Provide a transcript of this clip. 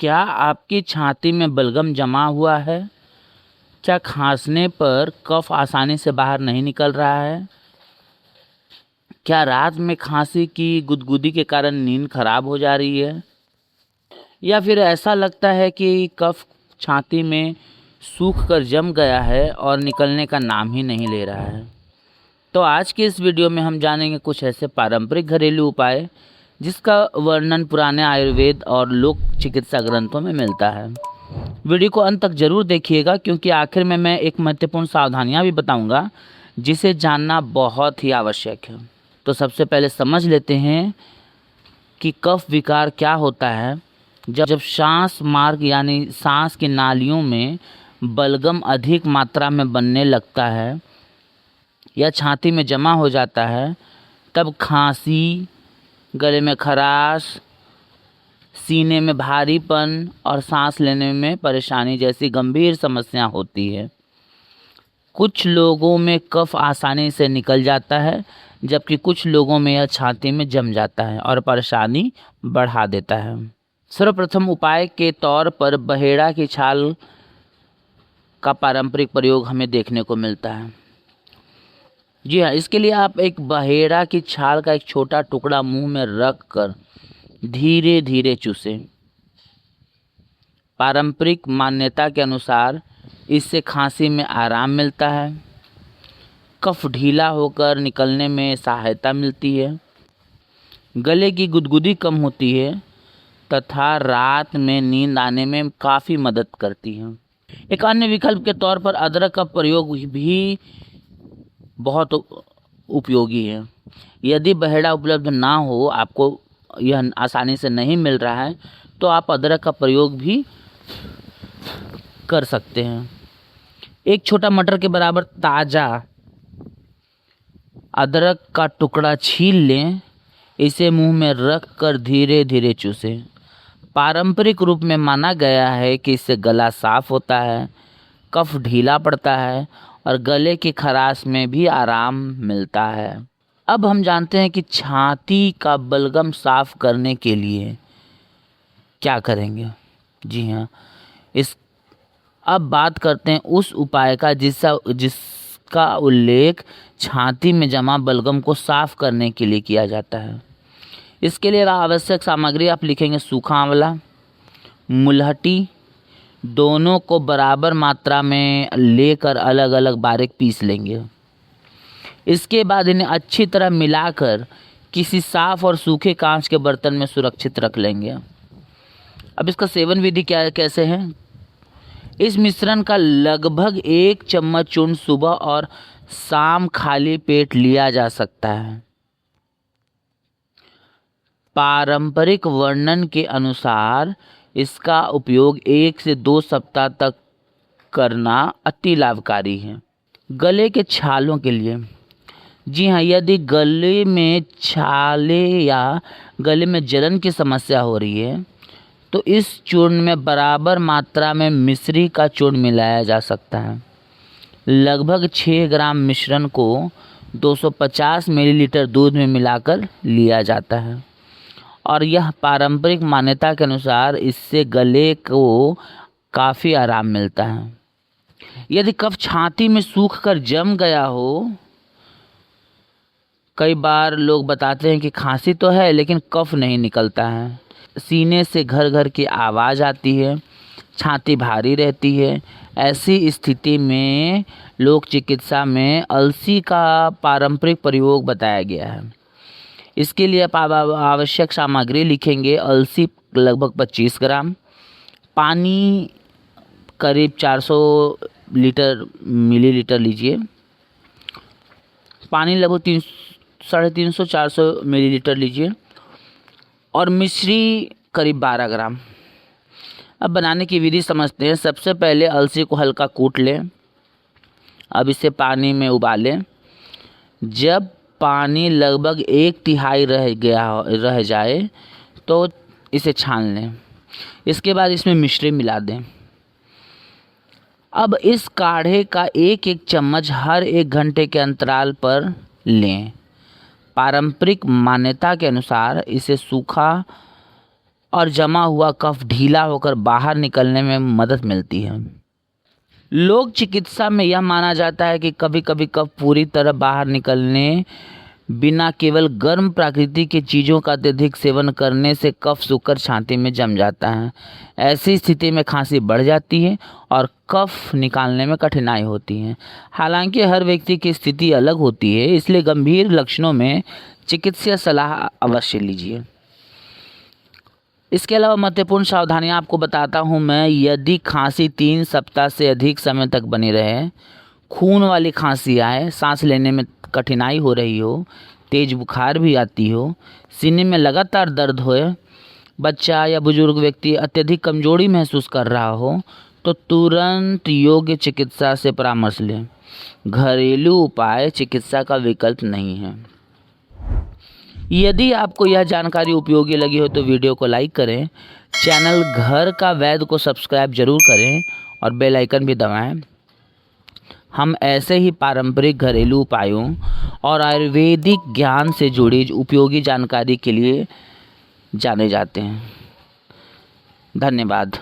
क्या आपकी छाती में बलगम जमा हुआ है? क्या खांसने पर कफ आसानी से बाहर नहीं निकल रहा है? क्या रात में खांसी की गुदगुदी के कारण नींद खराब हो जा रही है? या फिर ऐसा लगता है कि कफ छाती में सूख कर जम गया है और निकलने का नाम ही नहीं ले रहा है? तो आज के इस वीडियो में हम जानेंगे कुछ ऐसे पारंपरिक घरेलू उपाय जिसका वर्णन पुराने आयुर्वेद और लोक चिकित्सा ग्रंथों में मिलता है। वीडियो को अंत तक जरूर देखिएगा क्योंकि आखिर में मैं एक महत्वपूर्ण सावधानियां भी बताऊंगा जिसे जानना बहुत ही आवश्यक है। तो सबसे पहले समझ लेते हैं कि कफ विकार क्या होता है। जब सांस मार्ग यानी सांस की नालियों में बलगम अधिक मात्रा में बनने लगता है या छाती में जमा हो जाता है, तब खांसी, गले में खराश, सीने में भारीपन और सांस लेने में परेशानी जैसी गंभीर समस्याएं होती है। कुछ लोगों में कफ आसानी से निकल जाता है जबकि कुछ लोगों में यह छाती में जम जाता है और परेशानी बढ़ा देता है। सर्वप्रथम उपाय के तौर पर बहेड़ा की छाल का पारंपरिक प्रयोग हमें देखने को मिलता है। जी हाँ, इसके लिए आप एक बहेड़ा की छाल का एक छोटा टुकड़ा मुंह में रख कर धीरे धीरे चूसें। पारंपरिक मान्यता के अनुसार इससे खांसी में आराम मिलता है, कफ ढीला होकर निकलने में सहायता मिलती है, गले की गुदगुदी कम होती है तथा रात में नींद आने में काफ़ी मदद करती है। एक अन्य विकल्प के तौर पर अदरक का प्रयोग भी बहुत उपयोगी है। यदि बहेड़ा उपलब्ध ना हो, आपको यह आसानी से नहीं मिल रहा है, तो आप अदरक का प्रयोग भी कर सकते हैं। एक छोटा मटर के बराबर ताज़ा अदरक का टुकड़ा छील लें, इसे मुंह में रख कर धीरे धीरे चूसें। पारंपरिक रूप में माना गया है कि इससे गला साफ होता है, कफ ढीला पड़ता है और गले की खराश में भी आराम मिलता है। अब हम जानते हैं कि छाती का बलगम साफ करने के लिए क्या करेंगे। जी हाँ, अब बात करते हैं उस उपाय का जिसका उल्लेख छाती में जमा बलगम को साफ करने के लिए किया जाता है। इसके लिए आवश्यक सामग्री आप लिखेंगे सूखा आंवला, मुलहटी, दोनों को बराबर मात्रा में लेकर अलग अलग बारीक पीस लेंगे। इसके बाद इन्हें अच्छी तरह मिलाकर किसी साफ और सूखे कांच के बर्तन में सुरक्षित रख लेंगे। अब इसका सेवन विधि कैसे है। इस मिश्रण का लगभग 1 चम्मच चूर्ण सुबह और शाम खाली पेट लिया जा सकता है। पारंपरिक वर्णन के अनुसार इसका उपयोग 1 से 2 सप्ताह तक करना अति लाभकारी है। गले के छालों के लिए, जी हाँ, यदि गले में छाले या गले में जलन की समस्या हो रही है तो इस चूर्ण में बराबर मात्रा में मिश्री का चूर्ण मिलाया जा सकता है। लगभग 6 ग्राम मिश्रण को 250 मिलीलीटर दूध में मिलाकर लिया जाता है और यह पारंपरिक मान्यता के अनुसार इससे गले को काफ़ी आराम मिलता है। यदि कफ छाती में सूख कर जम गया हो, कई बार लोग बताते हैं कि खांसी तो है लेकिन कफ नहीं निकलता है, सीने से घर घर की आवाज़ आती है, छाती भारी रहती है, ऐसी स्थिति में लोक चिकित्सा में अलसी का पारंपरिक प्रयोग बताया गया है। इसके लिए आप आवश्यक सामग्री लिखेंगे। अलसी लगभग 25 ग्राम, पानी करीब 400 मिलीलीटर लीजिए, पानी लगभग 350-400 मिलीलीटर लीजिए और मिश्री करीब 12 ग्राम। अब बनाने की विधि समझते हैं। सबसे पहले अलसी को हल्का कूट लें। अब इसे पानी में उबालें। जब पानी लगभग 1/3 रह जाए तो इसे छान लें। इसके बाद इसमें मिश्री मिला दें। अब इस काढ़े का 1-1 चम्मच हर 1 घंटे के अंतराल पर लें। पारंपरिक मान्यता के अनुसार इसे सूखा और जमा हुआ कफ ढीला होकर बाहर निकलने में मदद मिलती है। लोक चिकित्सा में यह माना जाता है कि कभी कभी कफ पूरी तरह बाहर निकलने बिना केवल गर्म प्रकृति की चीज़ों का अत्यधिक सेवन करने से कफ सूखकर छाती में जम जाता है। ऐसी स्थिति में खांसी बढ़ जाती है और कफ निकालने में कठिनाई होती है। हालांकि हर व्यक्ति की स्थिति अलग होती है, इसलिए गंभीर लक्षणों में चिकित्सीय सलाह अवश्य लीजिए। इसके अलावा महत्वपूर्ण सावधानियां आपको बताता हूं मैं। यदि खांसी 3 सप्ताह से अधिक समय तक बनी रहे, खून वाली खांसी आए, सांस लेने में कठिनाई हो रही हो, तेज बुखार भी आती हो, सीने में लगातार दर्द होए, बच्चा या बुजुर्ग व्यक्ति अत्यधिक कमजोरी महसूस कर रहा हो, तो तुरंत योग्य चिकित्सा से परामर्श लें। घरेलू उपाय चिकित्सा का विकल्प नहीं है। यदि आपको यह जानकारी उपयोगी लगी हो तो वीडियो को लाइक करें, चैनल घर का वैद्य को सब्सक्राइब जरूर करें और बेल आइकन भी दबाएं। हम ऐसे ही पारंपरिक घरेलू उपायों और आयुर्वेदिक ज्ञान से जुड़ी उपयोगी जानकारी के लिए जाने जाते हैं। धन्यवाद।